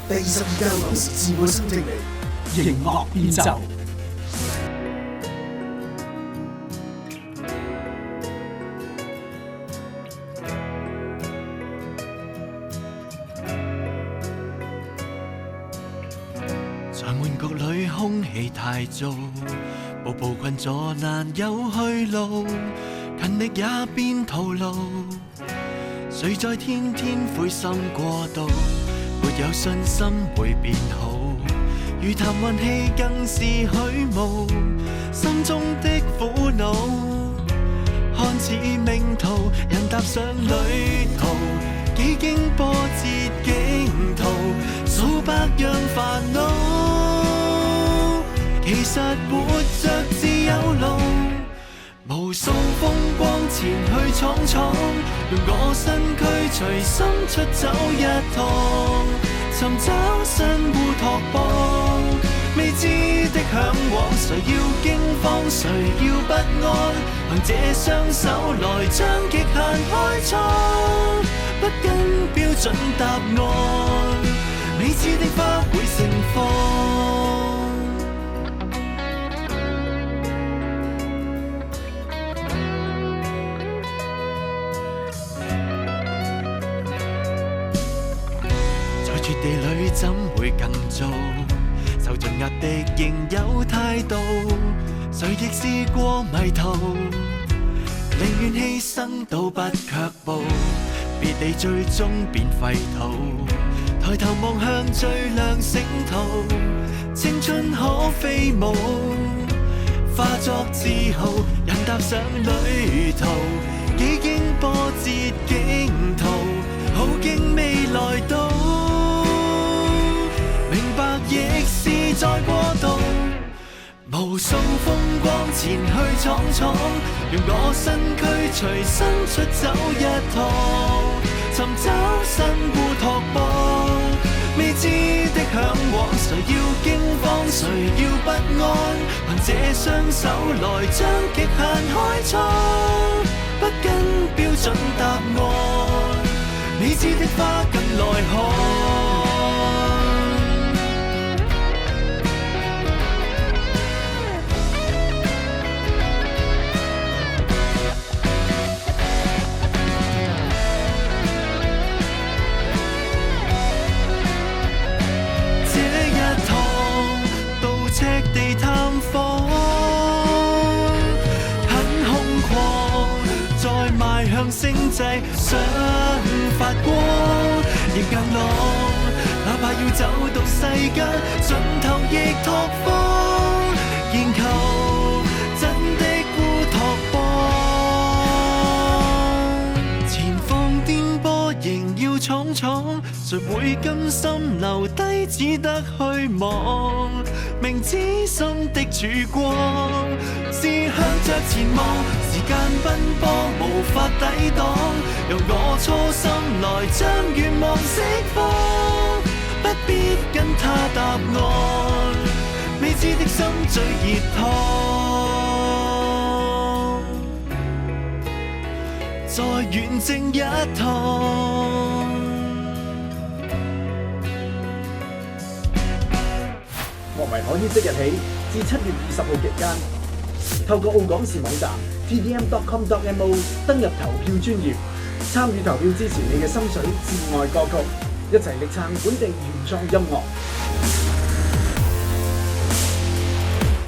第22屆港視自我新勢力，熒幕變奏。在悶局裏空氣太糟，步步困阻難有去路，勤力也變徒勞。誰在天天灰心過度，沒有信心會變好。如談運氣更是虛無，心中的苦惱看似命途，人踏上旅途，幾經波折驚濤，數百樣煩惱。其實活着自有路，無數風光前去闖闖，用我身軀隨心出走一趟，尋找新烏托邦。未知的向往，誰要驚慌，誰要不安，憑這雙手來將極限開創，不跟標準答案，未知的花會盛放。絕地裏怎會更糟？受盡壓的仍有態度，誰亦試過迷途，寧願犧牲都不卻步，別離最終變廢土。抬頭望向最亮星途，青春可飛舞，化作自豪，人踏上旅途，幾經波折驚濤，好景未來到。明白亦是在過渡，無數風光前去闖闖，用我身軀隨身出走一趟，尋找新烏托邦。未知的向往，誰要驚慌，誰要不安，憑這雙手來將極限開創，不跟標準答案，未知的花更來看。赤地探訪，很空曠，再邁向星際想發光。亦硬朗，哪怕要走到世間盡頭亦拓荒，研求真的烏托邦。前方顛簸仍要闖闖，誰會甘心留低只得虛妄？明知心的曙光是向着前望，時間奔波無法抵擋，由我初心來將願望釋放，不必跟他答案，未知的心最熱燙，再遠征一趟。樂迷可於即日起至7月20號期間，透過澳港視網站 tdm.com.mo 登入投票專頁，參與投票支持你嘅心水至愛歌曲，一齊力撐本地原創音樂。